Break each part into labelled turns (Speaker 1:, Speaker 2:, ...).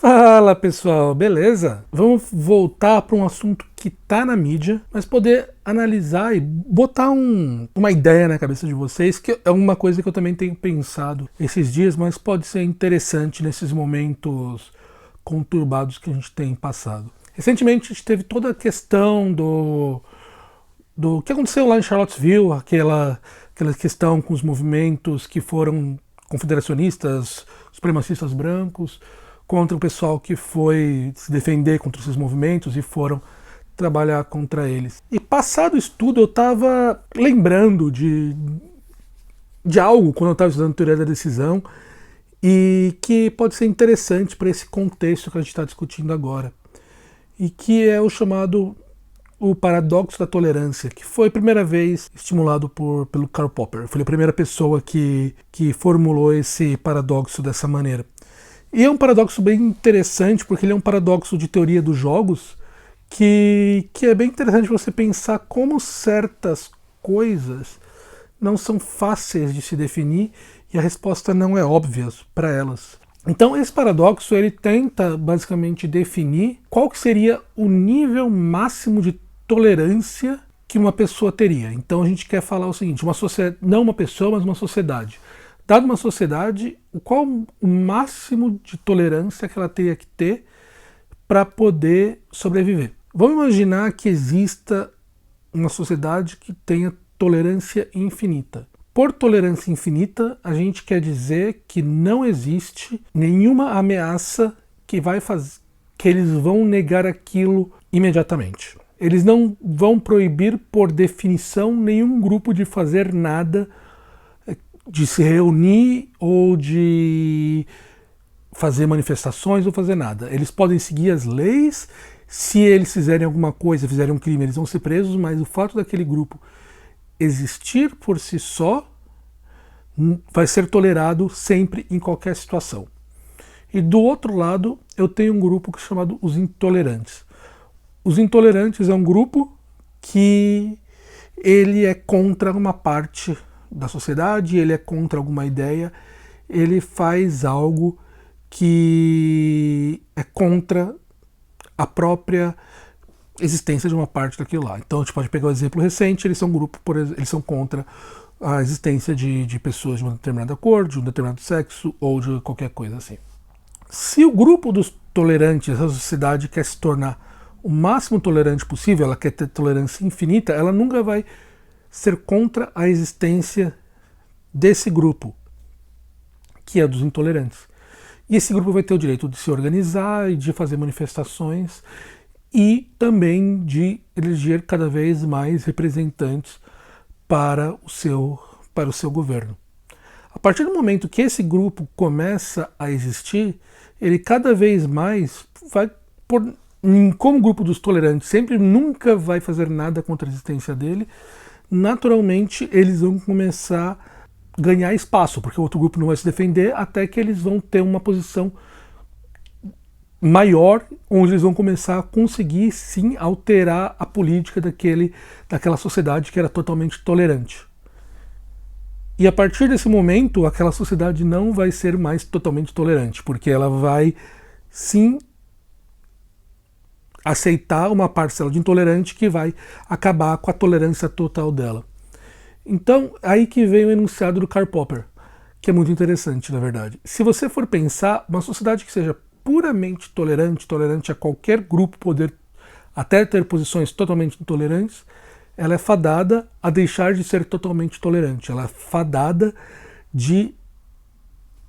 Speaker 1: Fala pessoal, beleza? Vamos voltar para um assunto que está na mídia, mas poder analisar e botar uma ideia na cabeça de vocês, que é uma coisa que eu também tenho pensado esses dias, mas pode ser interessante nesses momentos conturbados que a gente tem passado. Recentemente a gente teve toda a questão do que aconteceu lá em Charlottesville, aquela questão com os movimentos que foram confederacionistas, supremacistas brancos, contra o pessoal que foi se defender contra esses movimentos e foram trabalhar contra eles. E passado isso tudo, eu estava lembrando de algo quando eu estava estudando teoria da decisão e que pode ser interessante para esse contexto que a gente está discutindo agora. E que é o chamado o paradoxo da tolerância, que foi a primeira vez estimulado pelo Karl Popper. Foi a primeira pessoa que formulou esse paradoxo dessa maneira. E é um paradoxo bem interessante, porque ele é um paradoxo de teoria dos jogos, que é bem interessante você pensar como certas coisas não são fáceis de se definir e a resposta não é óbvia para elas. Então esse paradoxo ele tenta basicamente definir qual que seria o nível máximo de tolerância que uma pessoa teria. Então a gente quer falar o seguinte, uma sociedade, não uma pessoa, mas uma sociedade. Dada uma sociedade, qual o máximo de tolerância que ela teria que ter para poder sobreviver? Vamos imaginar que exista uma sociedade que tenha tolerância infinita. Por tolerância infinita, a gente quer dizer que não existe nenhuma ameaça que vai fazer que eles vão negar aquilo imediatamente. Eles não vão proibir, por definição, nenhum grupo de fazer nada, de se reunir ou de fazer manifestações ou fazer nada. Eles podem seguir as leis, se eles fizerem alguma coisa, fizerem um crime, eles vão ser presos, mas o fato daquele grupo existir por si só vai ser tolerado sempre, em qualquer situação. E do outro lado, eu tenho um grupo chamado os intolerantes. Os intolerantes é um grupo que ele é contra uma parte da sociedade, ele é contra alguma ideia, ele faz algo que é contra a própria existência de uma parte daquilo lá. Então a gente pode pegar o exemplo recente, eles são um grupo, eles são contra a existência de pessoas de uma determinada cor, de um determinado sexo ou de qualquer coisa assim. Se o grupo dos tolerantes, a sociedade quer se tornar o máximo tolerante possível, ela quer ter tolerância infinita, ela nunca vai ser contra a existência desse grupo, que é dos intolerantes. E esse grupo vai ter o direito de se organizar e de fazer manifestações e também de eleger cada vez mais representantes para o seu governo. A partir do momento que esse grupo começa a existir, ele cada vez mais vai, como grupo dos tolerantes, sempre nunca vai fazer nada contra a existência dele, naturalmente eles vão começar a ganhar espaço, porque o outro grupo não vai se defender, até que eles vão ter uma posição maior, onde eles vão começar a conseguir sim alterar a política daquela sociedade que era totalmente tolerante. E a partir desse momento, aquela sociedade não vai ser mais totalmente tolerante, porque ela vai sim aceitar uma parcela de intolerante que vai acabar com a tolerância total dela. Então, aí que vem o enunciado do Karl Popper, que é muito interessante, na verdade. Se você for pensar, uma sociedade que seja puramente tolerante a qualquer grupo poder até ter posições totalmente intolerantes, ela é fadada a deixar de ser totalmente tolerante. Ela é fadada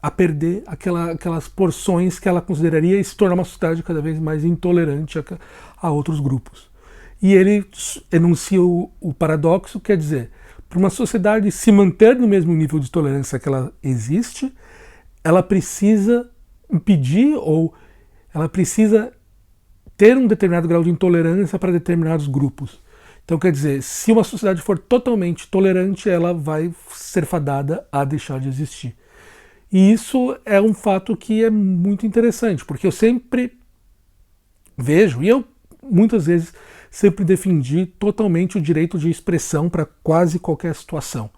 Speaker 1: a perder aquelas porções que ela consideraria e se tornar uma sociedade cada vez mais intolerante a outros grupos. E ele enuncia o paradoxo, quer dizer, para uma sociedade se manter no mesmo nível de tolerância que ela existe, ela precisa impedir ou ela precisa ter um determinado grau de intolerância para determinados grupos. Então, quer dizer, se uma sociedade for totalmente tolerante, ela vai ser fadada a deixar de existir. E isso é um fato que é muito interessante, porque eu sempre vejo, e eu muitas vezes sempre defendi totalmente o direito de expressão para quase qualquer situação.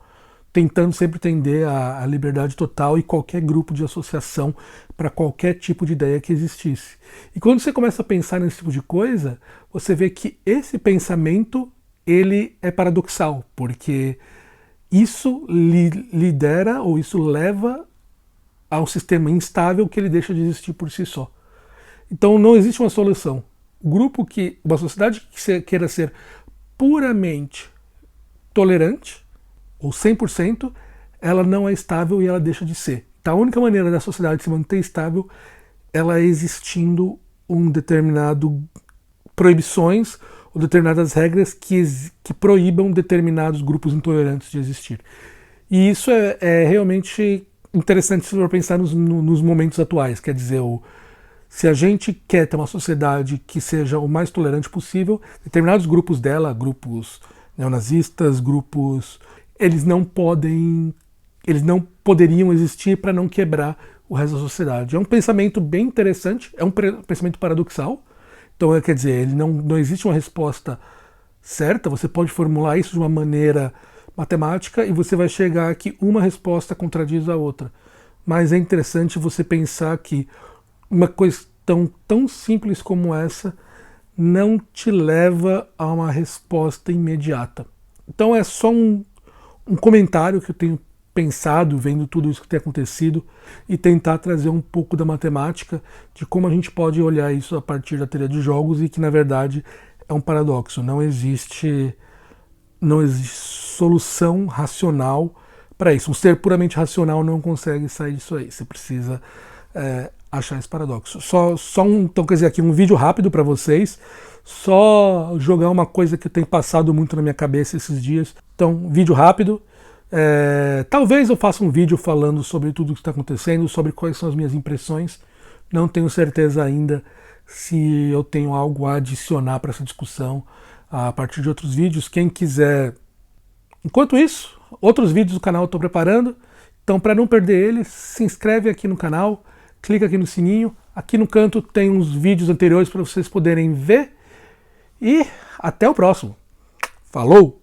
Speaker 1: tentando sempre tender à liberdade total e qualquer grupo de associação para qualquer tipo de ideia que existisse. E quando você começa a pensar nesse tipo de coisa, você vê que esse pensamento ele é paradoxal, porque isso lidera ou isso leva a um sistema instável que ele deixa de existir por si só. Então não existe uma solução. Uma sociedade que queira ser puramente tolerante, ou 100%, ela não é estável e ela deixa de ser. Então a única maneira da sociedade se manter estável, ela é existindo proibições ou determinadas regras que proíbam determinados grupos intolerantes de existir. E isso é realmente interessante se for pensar nos momentos atuais. Quer dizer, se a gente quer ter uma sociedade que seja o mais tolerante possível, determinados grupos dela, grupos neonazistas, eles não poderiam existir para não quebrar o resto da sociedade. É um pensamento bem interessante, é um pensamento paradoxal. Então, quer dizer, não existe uma resposta certa, você pode formular isso de uma maneira matemática e você vai chegar que uma resposta contradiz a outra. Mas é interessante você pensar que uma questão tão simples como essa não te leva a uma resposta imediata. Então é só um comentário que eu tenho pensado, vendo tudo isso que tem acontecido, e tentar trazer um pouco da matemática de como a gente pode olhar isso a partir da teoria de jogos e que, na verdade, é um paradoxo. Não existe solução racional para isso. Um ser puramente racional não consegue sair disso aí. Você precisa achar esse paradoxo. Então, quer dizer, aqui um vídeo rápido para vocês, só jogar uma coisa que tem passado muito na minha cabeça esses dias. Então, vídeo rápido. Talvez eu faça um vídeo falando sobre tudo o que está acontecendo, sobre quais são as minhas impressões. Não tenho certeza ainda se eu tenho algo a adicionar para essa discussão a partir de outros vídeos. Quem quiser... Enquanto isso, outros vídeos do canal eu estou preparando. Então, para não perder eles, se inscreve aqui no canal, clica aqui no sininho. Aqui no canto tem uns vídeos anteriores para vocês poderem ver. E até o próximo. Falou!